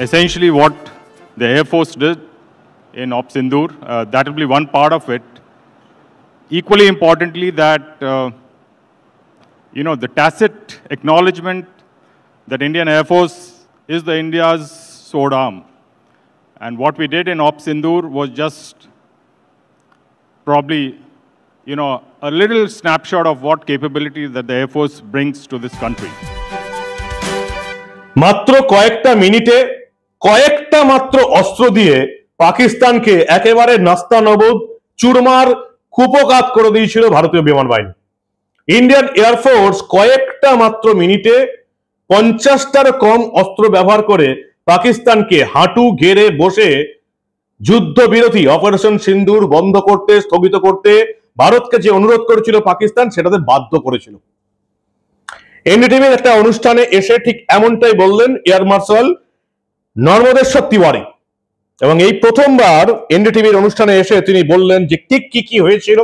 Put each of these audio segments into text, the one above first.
essentially what the Air Force did in Op Sindoor. That will be one part of it. Equally importantly, that the tacit acknowledgement that Indian Air Force is the India's sword arm. And what we did in Op Sindoor was just probably, a little snapshot of what capability that the Air Force brings to this country. মাত্র কয়েকটা মিনিটে কয়েকটা মাত্র অস্ত্র দিয়ে পাকিস্তানকে একেবারে নাস্তানাবুদ চুরমার কুপোকাত করে দিয়েছিল ভারতীয় বিমান বাহিনী। ইন্ডিয়ান এয়ারফোর্স কয়েকটা মাত্র মিনিটে 50টার কম অস্ত্র ব্যবহার করে পাকিস্তানকে হাঁটু গেড়ে বসে যুদ্ধবিরতি অপারেশন সিন্দুর বন্ধ করতে, স্থগিত করতে ভারতকে যে অনুরোধ করেছিল পাকিস্তান, সেটাতে বাধ্য করেছিল। এনডিটিভির একটা অনুষ্ঠানে এসে ঠিক এমনটাই বললেন এয়ার মার্শাল নর্মদেশ্বর তিওয়ারি, এবং এই প্রথমবার এনডিটিভির অনুষ্ঠানে এসে তিনি বললেন যে ঠিক কি হয়েছিল।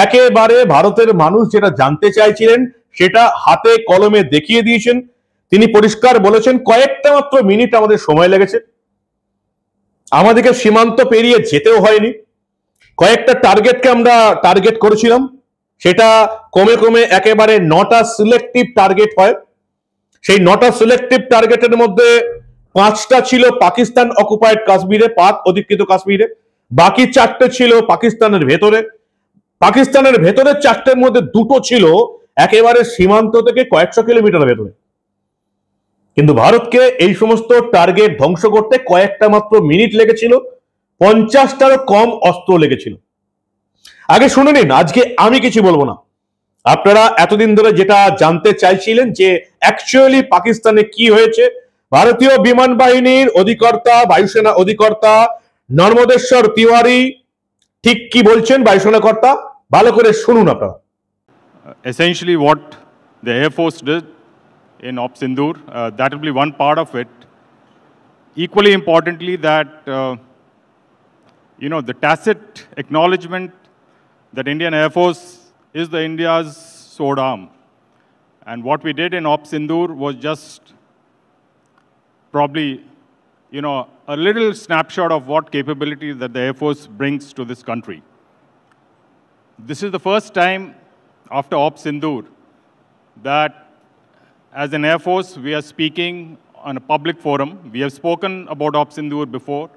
একেবারে ভারতের মানুষ যেটা জানতে চাইছিলেন সেটা হাতে কলমে দেখিয়ে দিয়েছেন। তিনি পরিষ্কার বলেছেন, কয়েকটা মাত্র মিনিট আমাদের সময় লেগেছে, আমাদেরকে সীমান্ত পেরিয়ে যেতেও হয়নি। কয়েকটা টার্গেটকে আমরা টার্গেট করেছিলাম, সেটা কমে কমে একেবারে 9টা সিলেক্টিভ টার্গেট হয়। সেই 9টা সিলেক্টিভ টার্গেটের মধ্যে 5টা ছিল পাকিস্তান অকুপাইড কাশ্মীরে, পাক অধিকৃত কাশ্মীরে, বাকি 4টে ছিল পাকিস্তানের ভেতরে। পাকিস্তানের ভেতরে 4টের মধ্যে 2টো ছিল একেবারে সীমান্ত থেকে কয়েকশো কিলোমিটার ভেতরে। কিন্তু ভারতকে এই সমস্ত টার্গেট ধ্বংস করতে কয়েকটা মাত্র মিনিট লেগেছিল, 50টারও কম অস্ত্র লেগেছিল। আগে শুনে নিন, আজকে আমি কিছু বলবো না। আপনারা এতদিন ধরে যেটা জানতে চাইছিলেন যে অ্যাকচুয়ালি পাকিস্তানে কি হয়েছে, ভারতীয় বিমান বাহিনীর অধিকর্তা, বায়ুসেনা অধিকর্তা নর্মদেশ্বর তিওয়ারি ঠিক কি বলছেন বায়ুসেনা কর্তা, ভালো করে শুনুন আপনারা। Essentially what the Air Force did in Op Sindoor, that will be one part of it. Equally importantly, that the tacit acknowledgement that Indian Air Force is the India's sword arm. And what we did in Op Sindoor was just probably, a little snapshot of what capability that the Air Force brings to this country. This is the first time after Op Sindoor that as an Air Force we are speaking on a public forum. We have spoken about Op Sindoor before.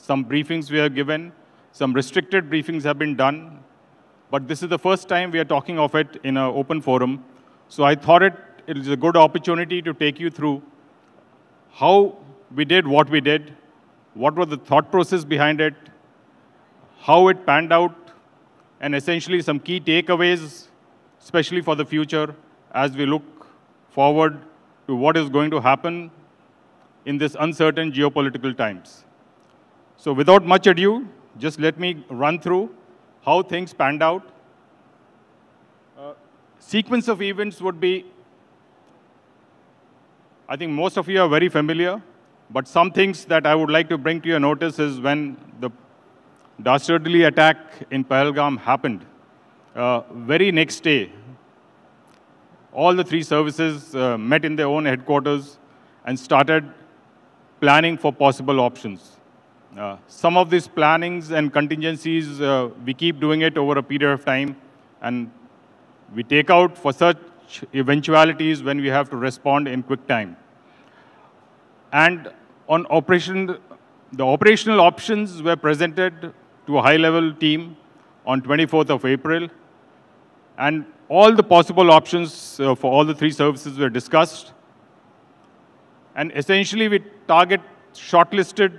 Some briefings we have given, some restricted briefings have been done. But this is the first time we are talking of it in an open forum. So I thought it is a good opportunity to take you through how we did what we did, what was the thought process behind it, how it panned out, and essentially some key takeaways, especially for the future as we look forward to what is going to happen in this uncertain geopolitical times. So without much ado, just let me run through how things panned out. Sequence of events would be, I think most of you are very familiar, but some things that I would like to bring to your notice is when the dastardly attack in Pahalgam happened, very next day, all the three services met in their own headquarters and started planning for possible options. Some of these plannings and contingencies, we keep doing it over a period of time, and we take out for such eventualities when we have to respond in quick time. And on the operational options were presented to a high-level team on 24th of April, and all the possible options for all the three services were discussed. And essentially, we target shortlisted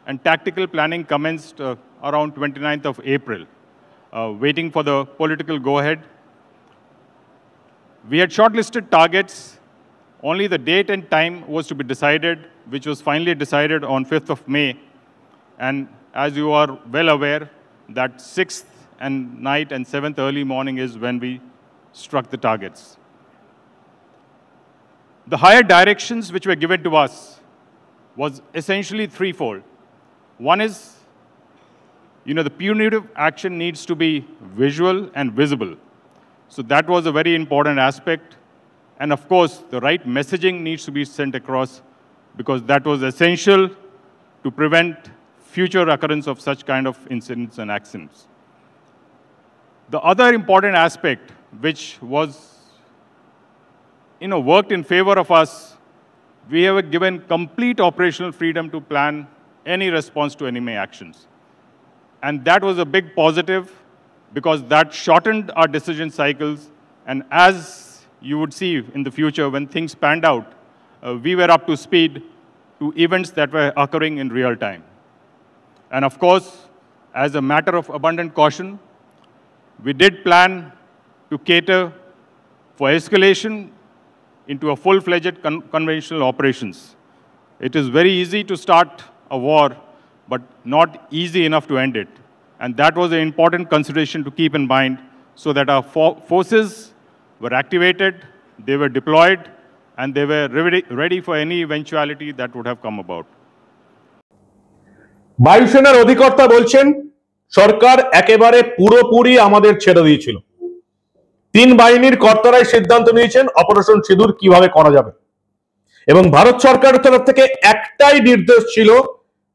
and tactical planning commenced around 29th of April, waiting for the political go-ahead. We had shortlisted targets. Only the date and time was to be decided, which was finally decided on 5th of May. And as you are well aware, that 6th and night and 7th early morning is when we struck the targets. The higher directions which were given to us was essentially threefold. One is, the punitive action needs to be visual and visible. So that was a very important aspect. And of course, the right messaging needs to be sent across because that was essential to prevent future occurrence of such kind of incidents and accidents. The other important aspect, which was, worked in favor of us, we have given complete operational freedom to plan any response to enemy actions. And that was a big positive because that shortened our decision cycles. And as you would see in the future, when things panned out, we were up to speed to events that were occurring in real time. And of course, as a matter of abundant caution, we did plan to cater for escalation into a full-fledged conventional operations. It is very easy to start a war, but not easy enough to end it. And that was an important consideration to keep in mind so that our forces were activated, they were deployed, and they were ready for any eventuality that would have come about. বায়ুসেনার অধিকর্তা বলছেন সরকার একেবারে পুরোপুরি আমাদের ছেড়ে দিয়েছিল। তিন বাহিনীর কর্তারাই সিদ্ধান্ত নিয়েছেন অপারেশন সিঁদুর কিভাবে করা যাবে এবং ভারত সরকারের তরফ থেকে একটাই নির্দেশ ছিল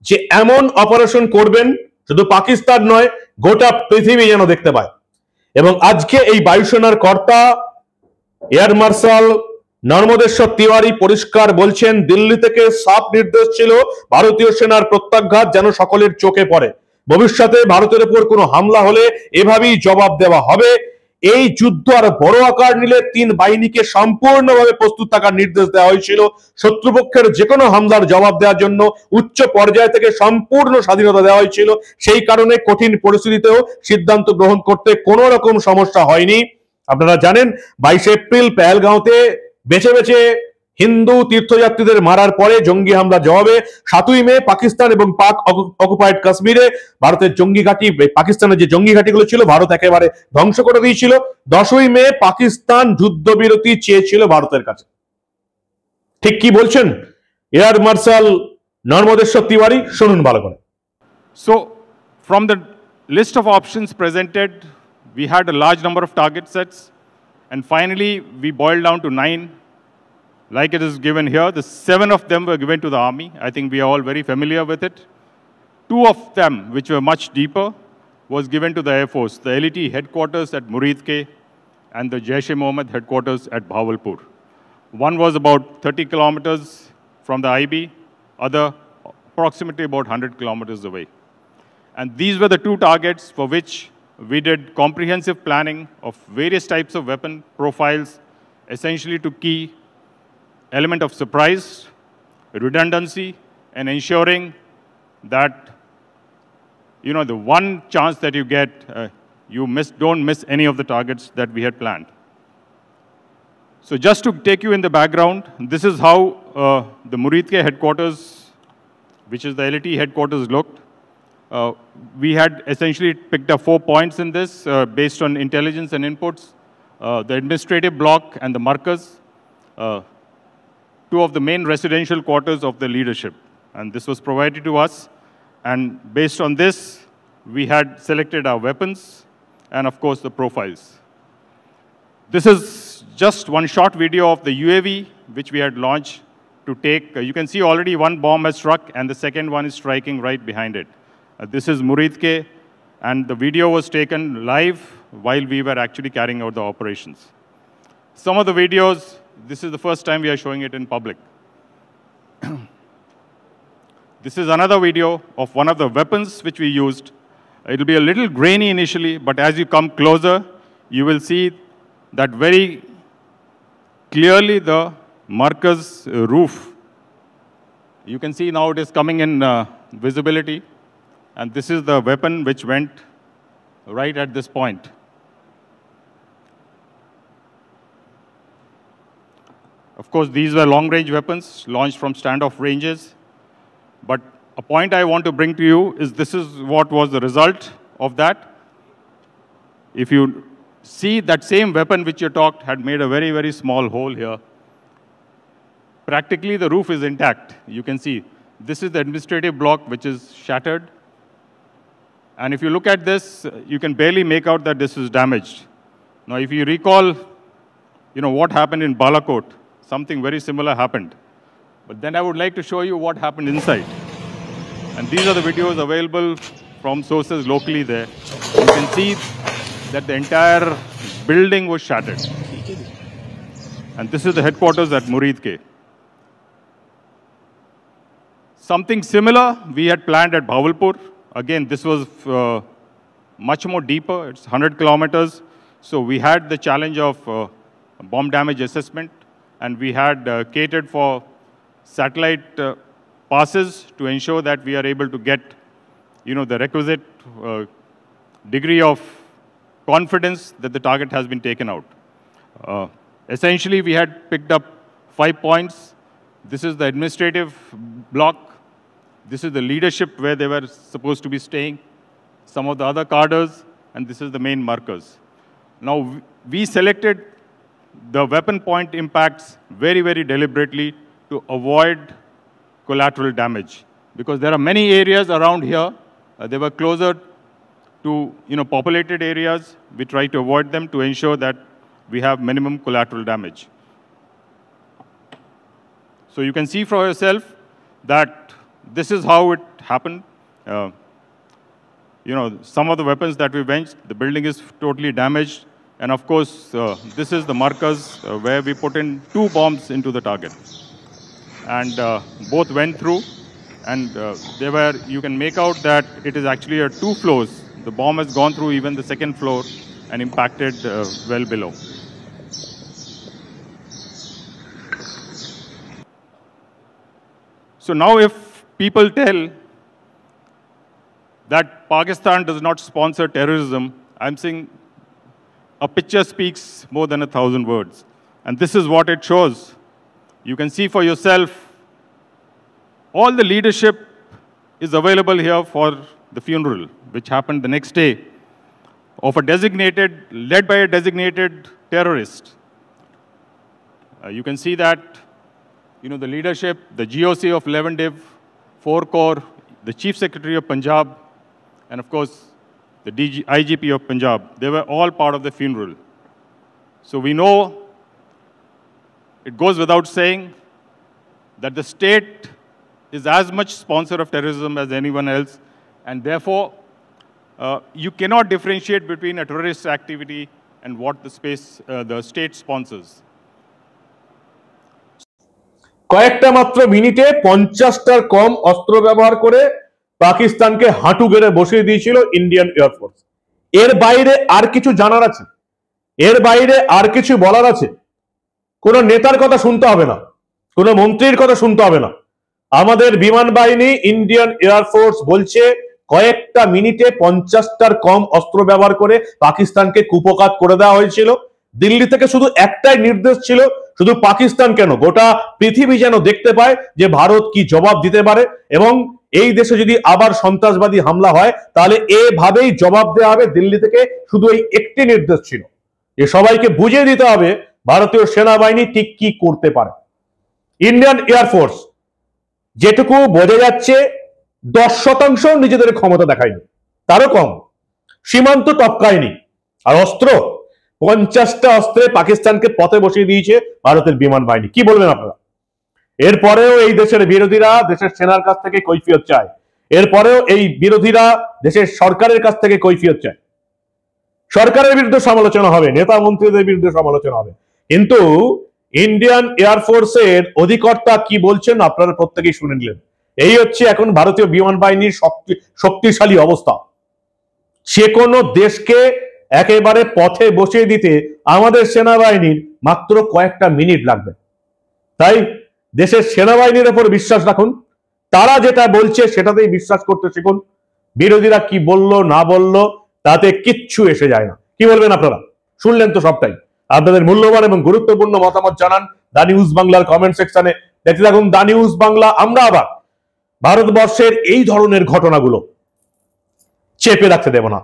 যে এমন অপারেশন করবেন শুধু পাকিস্তান নয় গোটা পৃথিবী যেন দেখতে পায়। এবং আজকে এই বায়ুসেনার কর্তা এয়ার মার্শাল নর্মদেশ্বর তিওয়ারি পরিষ্কার বলছেন দিল্লি থেকে সাফ নির্দেশ ছিল ভারতীয় সেনার প্রত্যাঘাত যেন সকলের চোখে পড়ে, ভবিষ্যতে ভারতের উপর কোনো হামলা হলে এভাবেই জবাব দেওয়া হবে। এই যুদ্ধ আর বড় আকার নিলে তিন বাহিনীকে সম্পূর্ণভাবে প্রস্তুত থাকার নির্দেশ দেওয়া হয়েছিল। শত্রুপক্ষের যে কোনো হামলার জবাব দেওয়ার জন্য উচ্চ পর্যায় থেকে সম্পূর্ণ স্বাধীনতা দেওয়া হয়েছিল। সেই কারণে কঠিন পরিস্থিতিতেও সিদ্ধান্ত গ্রহণ করতে কোনো রকম সমস্যা হয়নি। আপনারা জানেন 22 এপ্রিল পেহেলগাঁওতে বেছে বেছে হিন্দু তীর্থযাত্রীদের মারার পরে জঙ্গি হামলা জবাবে 7ই মে পাকিস্তান এবং পাক অকুপাইড কাশ্মীরে ভারতের জঙ্গি ঘাঁটি, পাকিস্তানের যে জঙ্গি ঘাঁটিগুলো ছিল ভারত একেবারে ধ্বংস করে দিয়েছিল। 10ই মে পাকিস্তান যুদ্ধবিরতি চেয়েছিল ভারতের কাছে। ঠিক কি বলছেন এয়ার মার্শাল নর্মদেশ্বর তিওয়ারি, শুনুন ভালো করে। So from the list of options presented, we had a large number of target sets, and finally we boiled down to 9. Like it is given here, the 7 of them were given to the army. I think we are all very familiar with it. 2 of them, which were much deeper, was given to the Air Force, the LET headquarters at Modigovt and the Jaish-e-Mohammed headquarters at Bahawalpur. One was about 30 kilometers from the IB, other approximately about 100 kilometers away. And these were the 2 targets for which we did comprehensive planning of various types of weapon profiles, essentially to key element of surprise, redundancy, and ensuring that, the one chance that you get, you don't miss any of the targets that we had planned. So just to take you in the background, this is how the Modigovt headquarters, which is the LET headquarters, looked. We had essentially picked up 4 points in this based on intelligence and inputs, the administrative block and the markers, 2 of the main residential quarters of the leadership. And this was provided to us. And based on this, we had selected our weapons and, of course, the profiles. This is just one short video of the UAV, which we had launched to take. You can see already one bomb has struck, and the second one is striking right behind it. This is Modigovt, and the video was taken live while we were actually carrying out the operations. Some of the videos, this is the first time we are showing it in public. This is another video of one of the weapons which we used. It will be a little grainy initially, but as you come closer, you will see that very clearly the marker's roof. You can see now it is coming in visibility. And this is the weapon which went right at this point. Of course, these were long-range weapons launched from standoff ranges. But a point I want to bring to you is this is what was the result of that. If you see that same weapon which you talked had made a very, very small hole here. Practically, the roof is intact. You can see this is the administrative block which is shattered. And if you look at this, you can barely make out that this is damaged. Now, if you recall, what happened in Balakot, something very similar happened. But then I would like to show you what happened inside. And these are the videos available from sources locally there. You can see that the entire building was shattered. And this is the headquarters at Muridke. Something similar we had planned at Bhavalpur. Again, this was much more deeper. It's 100 kilometers. So we had the challenge of bomb damage assessment, and we had catered for satellite passes to ensure that we are able to get, the requisite degree of confidence that the target has been taken out. Essentially, we had picked up 5 points. This is the administrative block. This is the leadership where they were supposed to be staying. Some of the other cadres, and this is the main markers. Now, we selected the weapon point impacts very, very deliberately to avoid collateral damage, because there are many areas around here. They were closer to populated areas. We try to avoid them to ensure that we have minimum collateral damage. So you can see for yourself that this is how it happened. Some of the weapons that we benched, the building is totally damaged. And of course, this is the markers where we put in 2 bombs into the target. And both went through. And you can make out that it is actually 2 floors. The bomb has gone through even the 2nd floor and impacted well below. So now if people tell that Pakistan does not sponsor terrorism, I'm saying a picture speaks more than 1,000 words. And this is what it shows. You can see for yourself, all the leadership is available here for the funeral, which happened the next day, of led by a designated terrorist. You can see that, the leadership, the GOC of 11 Div, 4 Corps, the Chief Secretary of Punjab, and of course, the IGP of Punjab, they were all part of the funeral. So we know, it goes without saying, that the state is as much sponsor of terrorism as anyone else, and therefore, you cannot differentiate between a terrorist activity and what the state sponsors. কয়েকটা মাত্র মিনিটে 50টার কম অস্ত্র ব্যবহার করে পাকিস্তানকে হাঁটু গেড়ে বসিয়ে দিয়েছিল ইন্ডিয়ান এয়ারফোর্স। এর বাইরে আর কিছু জানার আছে, এর বাইরে আর কিছু বলার আছে? কোন নেতার কথা শুনতে হবে না, কোন মন্ত্রীর কথা শুনতে হবে না। আমাদের বিমান বাহিনী ইন্ডিয়ান এয়ারফোর্স বলছে কয়েকটা মিনিটে 50টার কম অস্ত্র ব্যবহার করে পাকিস্তানকে কুপকাত করে দেওয়া হয়েছিল। দিল্লি থেকে শুধু একটাই নির্দেশ ছিল, শুধু পাকিস্তান কেন, গোটা পৃথিবী যেন দেখতে পায় যে ভারত কি জবাব দিতে পারে, এবং এই দেশে যদি আবার সন্ত্রাসবাদী হামলা হয় তাহলে এভাবেই জবাব দেওয়া হবে। দিল্লি থেকে শুধু এই একটি নির্দেশ ছিল যে সবাইকে বুঝিয়ে দিতে হবে ভারতীয় সেনাবাহিনী ঠিক কি করতে পারে। ইন্ডিয়ান এয়ারফোর্স যেটুকু বোঝা যাচ্ছে 10% নিজেদের ক্ষমতা দেখায়নি, তারও কম, সীমান্ত টপকায়নি, আর অস্ত্র 50টা অস্ত্রে পাকিস্তানকে পথে বসিয়ে দিয়েছে ভারতের বিমান বাহিনী। কি বলবেন আপনারা? এরপরেও এই দেশের বিরোধীরা দেশের সেনার কাছ থেকে কৈফিয়ত চায়, এরপরেও এই বিরোধীরা দেশের সরকারের কাছ থেকে কৈফিয়ত চায়। সরকারের বিরুদ্ধে সমালোচনা হবে, নেতা মন্ত্রীদের বিরুদ্ধে সমালোচনা হবে, কিন্তু ইন্ডিয়ান এয়ারফোর্সের অধিকর্তা কি বলছেন আপনারা প্রত্যেকেই শুনে নিলেন। এই হচ্ছে এখন ভারতীয় বিমান বাহিনীর শক্তিশালী অবস্থা। যে কোনো দেশকে একেবারে পথে বসিয়ে দিতে আমাদের সেনাবাহিনীর মাত্র কয়েকটা মিনিট লাগবে। তাই দেশের সেনাবাহিনীর উপর বিশ্বাস রাখুন, তারা যেটা বলছে সেটাতেই বিশ্বাস করতে শিখুন। বিরোধীরা কি বললো না বললো তাতে কিচ্ছু এসে যায় না। কি বলবেন আপনারা? শুনলেন তো সবটাই। আপনাদের মূল্যবান এবং গুরুত্বপূর্ণ মতামত জানান দা নিউজ বাংলার কমেন্ট সেকশনে। দেখতে থাকুন দা নিউজ বাংলা। আমরা আবার ভারতবর্ষের এই ধরনের ঘটনাগুলো চেপে রাখতে দেব না।